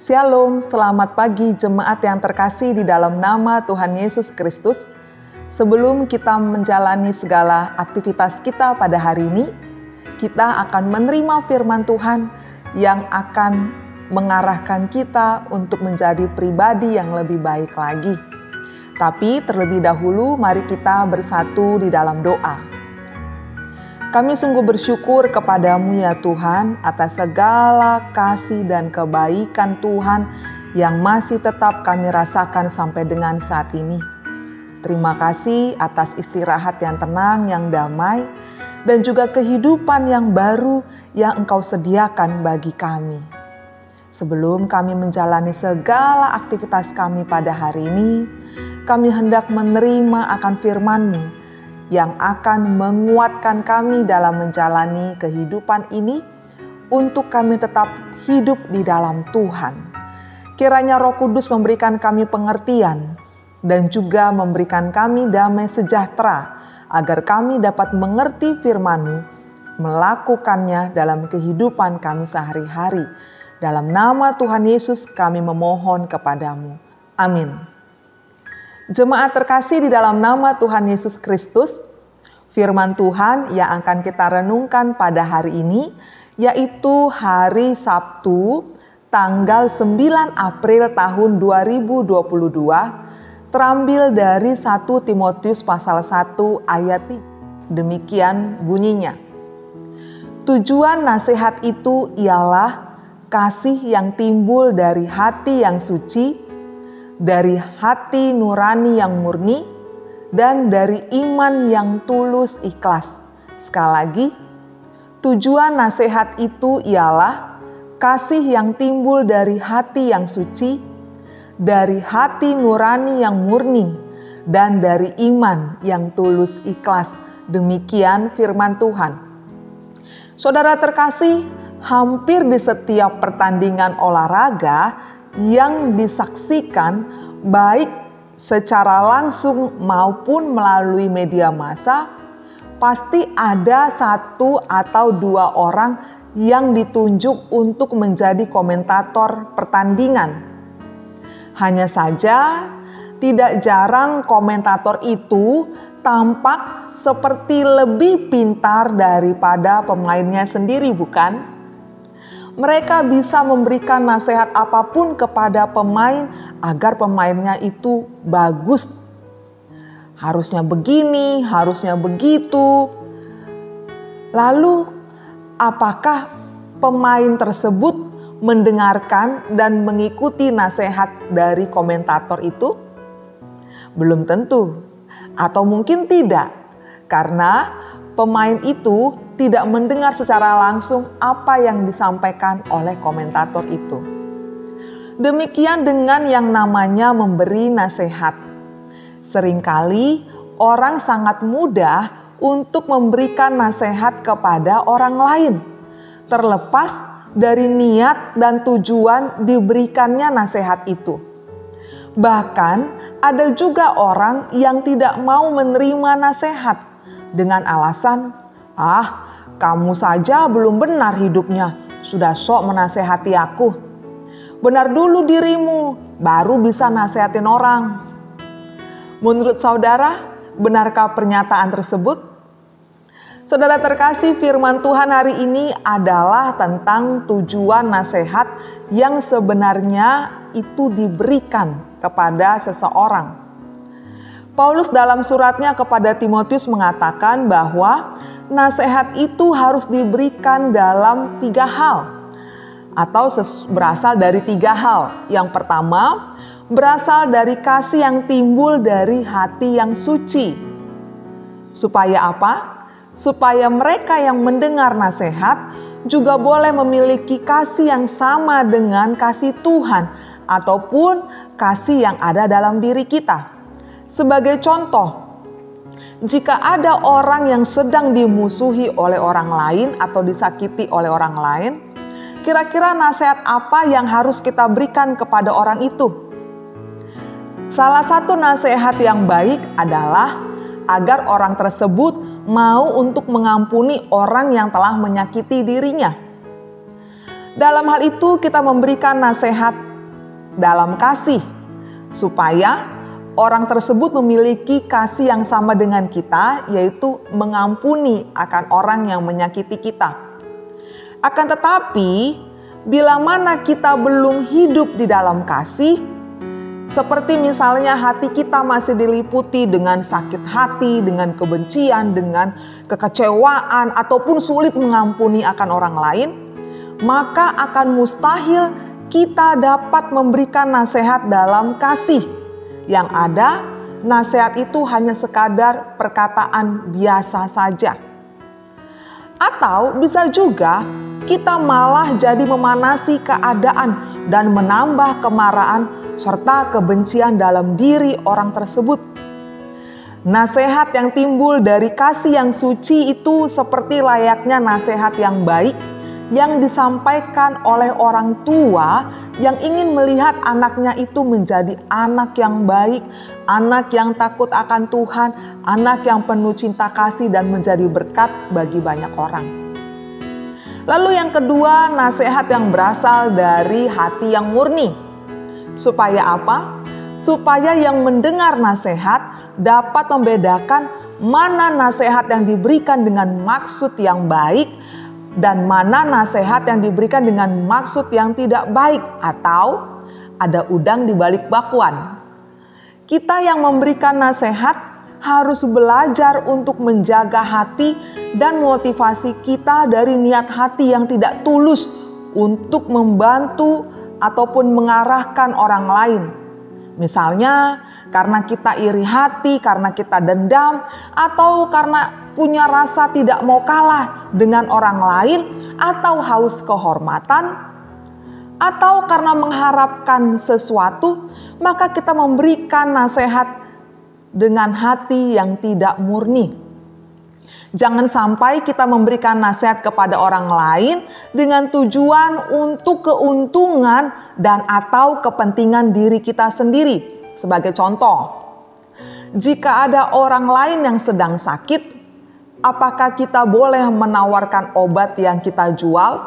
Shalom, selamat pagi jemaat yang terkasih di dalam nama Tuhan Yesus Kristus. Sebelum kita menjalani segala aktivitas kita pada hari ini, kita akan menerima firman Tuhan yang akan mengarahkan kita untuk menjadi pribadi yang lebih baik lagi. Tapi terlebih dahulu mari kita bersatu di dalam doa. Kami sungguh bersyukur kepadamu ya Tuhan atas segala kasih dan kebaikan Tuhan yang masih tetap kami rasakan sampai dengan saat ini. Terima kasih atas istirahat yang tenang, yang damai, dan juga kehidupan yang baru yang Engkau sediakan bagi kami. Sebelum kami menjalani segala aktivitas kami pada hari ini, kami hendak menerima akan firman-Mu yang akan menguatkan kami dalam menjalani kehidupan ini untuk kami tetap hidup di dalam Tuhan. Kiranya Roh Kudus memberikan kami pengertian dan juga memberikan kami damai sejahtera agar kami dapat mengerti firman-Mu, melakukannya dalam kehidupan kami sehari-hari. Dalam nama Tuhan Yesus kami memohon kepadamu. Amin. Jemaat terkasih di dalam nama Tuhan Yesus Kristus, firman Tuhan yang akan kita renungkan pada hari ini yaitu hari Sabtu tanggal 9 April tahun 2022 terambil dari 1 Timotius pasal 1 ayat 3. Demikian bunyinya. Tujuan nasihat itu ialah kasih yang timbul dari hati yang suci, dari hati nurani yang murni, dan dari iman yang tulus ikhlas. Sekali lagi, tujuan nasihat itu ialah kasih yang timbul dari hati yang suci, dari hati nurani yang murni, dan dari iman yang tulus ikhlas. Demikian firman Tuhan. Saudara terkasih, hampir di setiap pertandingan olahraga yang disaksikan baik secara langsung maupun melalui media massa, pasti ada 1 atau 2 orang yang ditunjuk untuk menjadi komentator pertandingan. Hanya saja, tidak jarang komentator itu tampak seperti lebih pintar daripada pemainnya sendiri, bukan? Mereka bisa memberikan nasihat apapun kepada pemain agar pemainnya itu bagus. Harusnya begini, harusnya begitu. Lalu, apakah pemain tersebut mendengarkan dan mengikuti nasihat dari komentator itu? Belum tentu, atau mungkin tidak, karena pemain itu tidak mendengar secara langsung apa yang disampaikan oleh komentator itu. Demikian dengan yang namanya memberi nasihat. Seringkali orang sangat mudah untuk memberikan nasihat kepada orang lain, terlepas dari niat dan tujuan diberikannya nasihat itu. Bahkan ada juga orang yang tidak mau menerima nasihat dengan alasan, kamu saja belum benar hidupnya, sudah sok menasehati aku. Benar dulu dirimu, baru bisa nasehatin orang. Menurut saudara, benarkah pernyataan tersebut? Saudara terkasih, firman Tuhan hari ini adalah tentang tujuan nasihat yang sebenarnya itu diberikan kepada seseorang. Paulus dalam suratnya kepada Timotius mengatakan bahwa nasihat itu harus diberikan dalam 3 hal atau berasal dari 3 hal. Yang pertama, berasal dari kasih yang timbul dari hati yang suci. Supaya apa? Supaya mereka yang mendengar nasihat juga boleh memiliki kasih yang sama dengan kasih Tuhan ataupun kasih yang ada dalam diri kita. Sebagai contoh, jika ada orang yang sedang dimusuhi oleh orang lain atau disakiti oleh orang lain, kira-kira nasihat apa yang harus kita berikan kepada orang itu? Salah satu nasihat yang baik adalah agar orang tersebut mau untuk mengampuni orang yang telah menyakiti dirinya. Dalam hal itu kita memberikan nasihat dalam kasih, supaya orang tersebut memiliki kasih yang sama dengan kita, yaitu mengampuni akan orang yang menyakiti kita. Akan tetapi, bila mana kita belum hidup di dalam kasih, seperti misalnya hati kita masih diliputi dengan sakit hati, dengan kebencian, dengan kekecewaan, ataupun sulit mengampuni akan orang lain, maka akan mustahil kita dapat memberikan nasihat dalam kasih. Yang ada, nasihat itu hanya sekadar perkataan biasa saja. Atau bisa juga kita malah jadi memanasi keadaan dan menambah kemarahan serta kebencian dalam diri orang tersebut. Nasihat yang timbul dari kasih yang suci itu seperti layaknya nasihat yang baik yang disampaikan oleh orang tua yang ingin melihat anaknya itu menjadi anak yang baik, anak yang takut akan Tuhan, anak yang penuh cinta kasih dan menjadi berkat bagi banyak orang. Lalu yang kedua, nasihat yang berasal dari hati yang murni. Supaya apa? Supaya yang mendengar nasihat dapat membedakan mana nasihat yang diberikan dengan maksud yang baik dan mana nasihat yang diberikan dengan maksud yang tidak baik atau ada udang di balik bakwan. Kita yang memberikan nasihat harus belajar untuk menjaga hati dan motivasi kita dari niat hati yang tidak tulus untuk membantu ataupun mengarahkan orang lain. Misalnya karena kita iri hati, karena kita dendam, atau karena punya rasa tidak mau kalah dengan orang lain, atau haus kehormatan, atau karena mengharapkan sesuatu, maka kita memberikan nasihat dengan hati yang tidak murni. Jangan sampai kita memberikan nasihat kepada orang lain dengan tujuan untuk keuntungan dan atau kepentingan diri kita sendiri. Sebagai contoh, jika ada orang lain yang sedang sakit, apakah kita boleh menawarkan obat yang kita jual?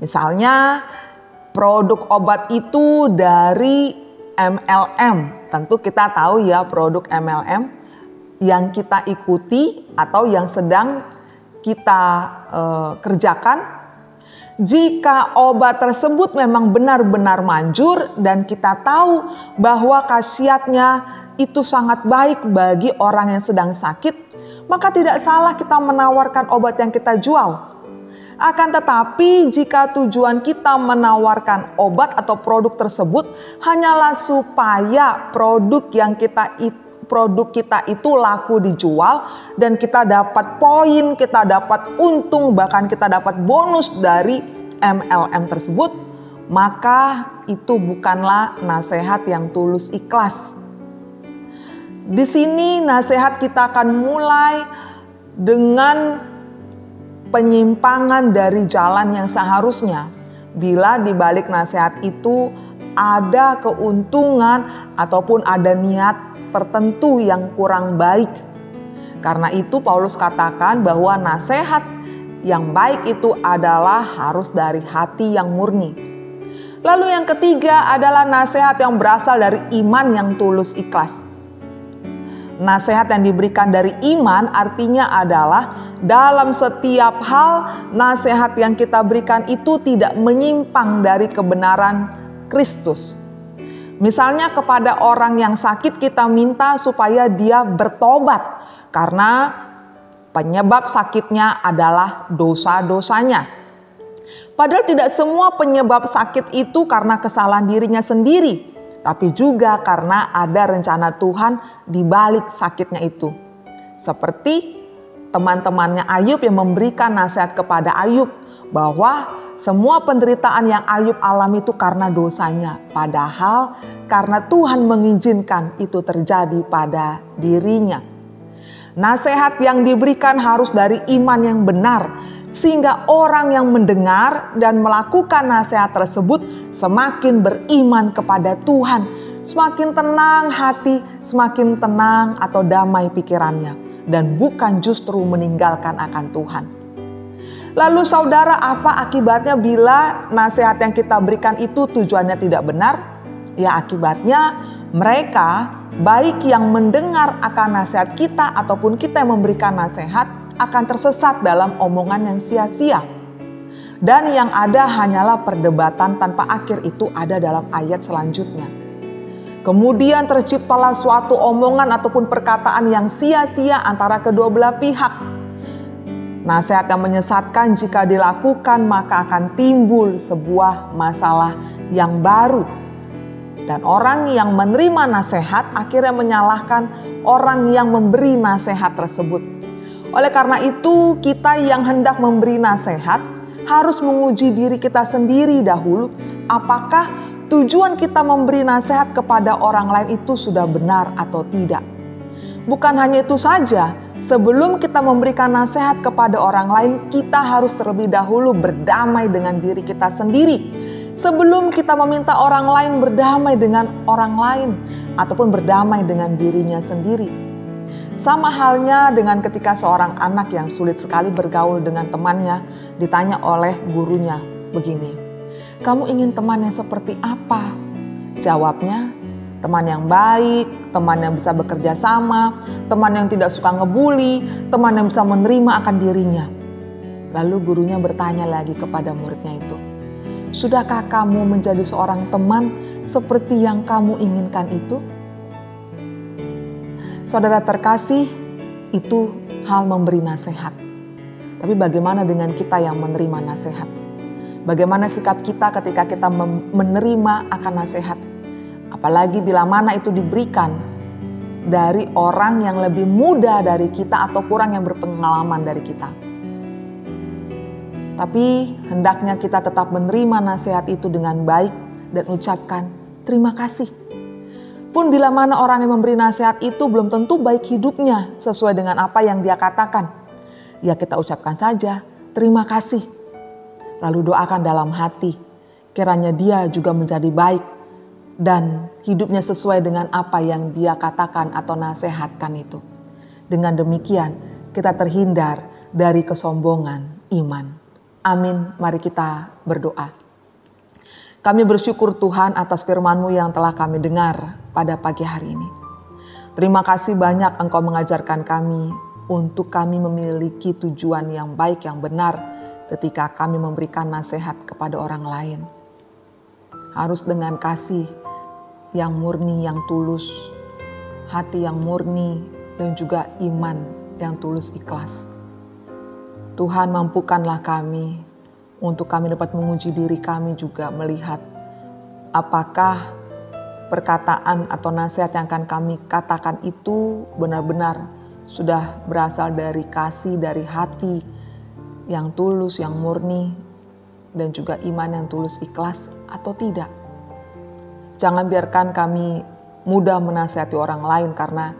Misalnya, produk obat itu dari MLM. Tentu kita tahu ya produk MLM yang kita ikuti atau yang sedang kita kerjakan. Jika obat tersebut memang benar-benar manjur dan kita tahu bahwa khasiatnya itu sangat baik bagi orang yang sedang sakit, maka tidak salah kita menawarkan obat yang kita jual. Akan tetapi jika tujuan kita menawarkan obat atau produk tersebut hanyalah supaya produk kita itu laku dijual dan kita dapat poin, kita dapat untung, bahkan kita dapat bonus dari MLM tersebut, maka itu bukanlah nasihat yang tulus ikhlas. Di sini nasihat kita akan mulai dengan penyimpangan dari jalan yang seharusnya. Bila di balik nasihat itu ada keuntungan ataupun ada niat tertentu yang kurang baik. Karena itu Paulus katakan bahwa nasihat yang baik itu adalah harus dari hati yang murni. Lalu yang ketiga adalah nasihat yang berasal dari iman yang tulus ikhlas. Nasihat yang diberikan dari iman artinya adalah dalam setiap hal nasihat yang kita berikan itu tidak menyimpang dari kebenaran Kristus. Misalnya kepada orang yang sakit kita minta supaya dia bertobat karena penyebab sakitnya adalah dosa-dosanya. Padahal tidak semua penyebab sakit itu karena kesalahan dirinya sendiri, tapi juga karena ada rencana Tuhan di balik sakitnya itu. Seperti teman-temannya Ayub yang memberikan nasihat kepada Ayub bahwa semua penderitaan yang Ayub alami itu karena dosanya. Padahal karena Tuhan mengizinkan itu terjadi pada dirinya. Nasihat yang diberikan harus dari iman yang benar. Sehingga orang yang mendengar dan melakukan nasihat tersebut semakin beriman kepada Tuhan. Semakin tenang hati, semakin tenang atau damai pikirannya. Dan bukan justru meninggalkan akan Tuhan. Lalu saudara, apa akibatnya bila nasihat yang kita berikan itu tujuannya tidak benar? Ya, akibatnya mereka baik yang mendengar akan nasihat kita ataupun kita yang memberikan nasihat akan tersesat dalam omongan yang sia-sia. Dan yang ada hanyalah perdebatan tanpa akhir, itu ada dalam ayat selanjutnya. Kemudian terciptalah suatu omongan ataupun perkataan yang sia-sia antara kedua belah pihak. Nasihat yang menyesatkan jika dilakukan maka akan timbul sebuah masalah yang baru. Dan orang yang menerima nasihat akhirnya menyalahkan orang yang memberi nasihat tersebut. Oleh karena itu, kita yang hendak memberi nasihat harus menguji diri kita sendiri dahulu. Apakah tujuan kita memberi nasihat kepada orang lain itu sudah benar atau tidak? Bukan hanya itu saja, sebelum kita memberikan nasihat kepada orang lain, kita harus terlebih dahulu berdamai dengan diri kita sendiri. Sebelum kita meminta orang lain berdamai dengan orang lain ataupun berdamai dengan dirinya sendiri. Sama halnya dengan ketika seorang anak yang sulit sekali bergaul dengan temannya ditanya oleh gurunya begini, "Kamu ingin teman yang seperti apa?" Jawabnya, teman yang baik, teman yang bisa bekerja sama, teman yang tidak suka ngebully, teman yang bisa menerima akan dirinya. Lalu gurunya bertanya lagi kepada muridnya itu, "Sudahkah kamu menjadi seorang teman seperti yang kamu inginkan itu?" Saudara terkasih, itu hal memberi nasihat. Tapi bagaimana dengan kita yang menerima nasihat? Bagaimana sikap kita ketika kita menerima akan nasihat? Apalagi bila mana itu diberikan dari orang yang lebih muda dari kita atau kurang yang berpengalaman dari kita. Tapi hendaknya kita tetap menerima nasihat itu dengan baik dan ucapkan terima kasih. Pun bila mana orang yang memberi nasihat itu belum tentu baik hidupnya sesuai dengan apa yang dia katakan. Ya kita ucapkan saja terima kasih. Lalu doakan dalam hati. Kiranya dia juga menjadi baik dan hidupnya sesuai dengan apa yang dia katakan atau nasihatkan itu. Dengan demikian kita terhindar dari kesombongan iman. Amin. Mari kita berdoa. Kami bersyukur Tuhan atas firman-Mu yang telah kami dengar pada pagi hari ini. Terima kasih banyak Engkau mengajarkan kami untuk kami memiliki tujuan yang baik, yang benar ketika kami memberikan nasihat kepada orang lain. Harus dengan kasih yang murni, yang tulus, hati yang murni, dan juga iman yang tulus ikhlas. Tuhan, mampukanlah kami untuk kami dapat menguji diri kami juga melihat apakah perkataan atau nasihat yang akan kami katakan itu benar-benar sudah berasal dari kasih, dari hati yang tulus, yang murni, dan juga iman yang tulus ikhlas atau tidak. Jangan biarkan kami mudah menasihati orang lain karena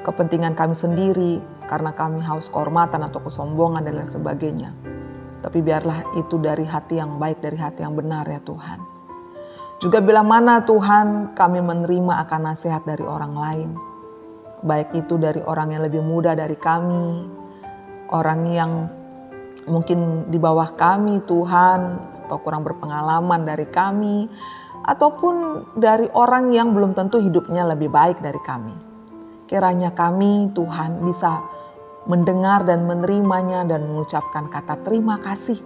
kepentingan kami sendiri, karena kami haus kehormatan atau kesombongan dan lain sebagainya. Tapi biarlah itu dari hati yang baik, dari hati yang benar ya Tuhan. Juga bila mana Tuhan kami menerima akan nasihat dari orang lain. Baik itu dari orang yang lebih muda dari kami, orang yang mungkin di bawah kami Tuhan, atau kurang berpengalaman dari kami, ataupun dari orang yang belum tentu hidupnya lebih baik dari kami. Kiranya kami Tuhan bisa mendengar dan menerimanya dan mengucapkan kata terima kasih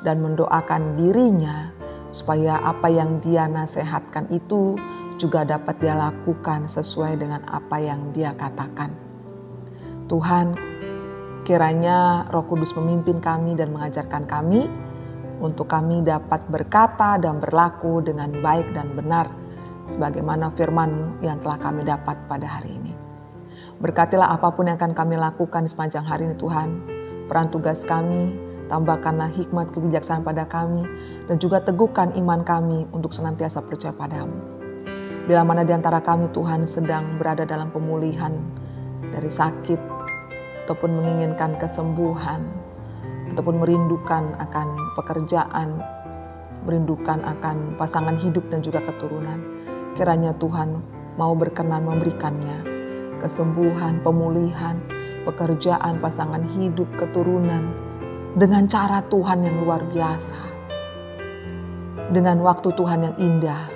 dan mendoakan dirinya supaya apa yang dia nasihatkan itu juga dapat dia lakukan sesuai dengan apa yang dia katakan. Tuhan, kiranya Roh Kudus memimpin kami dan mengajarkan kami untuk kami dapat berkata dan berlaku dengan baik dan benar sebagaimana firman-Mu yang telah kami dapat pada hari ini. Berkatilah apapun yang akan kami lakukan sepanjang hari ini Tuhan. Peran tugas kami, tambahkanlah hikmat kebijaksanaan pada kami, dan juga teguhkan iman kami untuk senantiasa percaya padamu. Bila mana di antara kami Tuhan sedang berada dalam pemulihan dari sakit, ataupun menginginkan kesembuhan, ataupun merindukan akan pekerjaan, merindukan akan pasangan hidup dan juga keturunan, kiranya Tuhan mau berkenan memberikannya. Kesembuhan, pemulihan, pekerjaan, pasangan hidup, keturunan dengan cara Tuhan yang luar biasa. dengan waktu Tuhan yang indah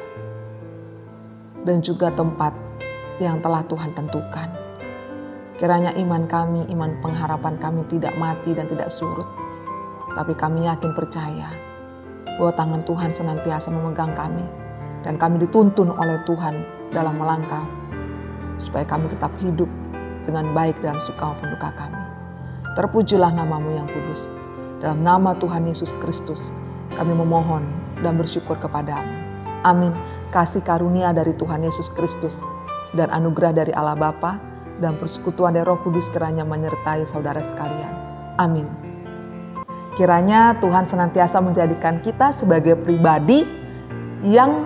dan juga tempat yang telah Tuhan tentukan. Kiranya iman kami, iman pengharapan kami tidak mati dan tidak surut. Tapi kami yakin percaya bahwa tangan Tuhan senantiasa memegang kami. Dan kami dituntun oleh Tuhan dalam melangkah. Supaya kami tetap hidup dengan baik dalam suka maupun duka kami. Terpujilah nama-Mu yang kudus. Dalam nama Tuhan Yesus Kristus kami memohon dan bersyukur kepadamu. Amin. Kasih karunia dari Tuhan Yesus Kristus dan anugerah dari Allah Bapa dan persekutuan dari Roh Kudus kiranya menyertai saudara sekalian. Amin. Kiranya Tuhan senantiasa menjadikan kita sebagai pribadi yang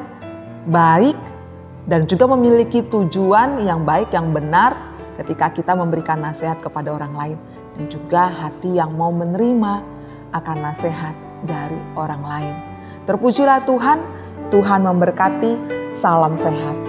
baik dan juga memiliki tujuan yang baik, yang benar ketika kita memberikan nasihat kepada orang lain. Dan juga hati yang mau menerima akan nasihat dari orang lain. Terpujilah Tuhan, Tuhan memberkati, salam sehat.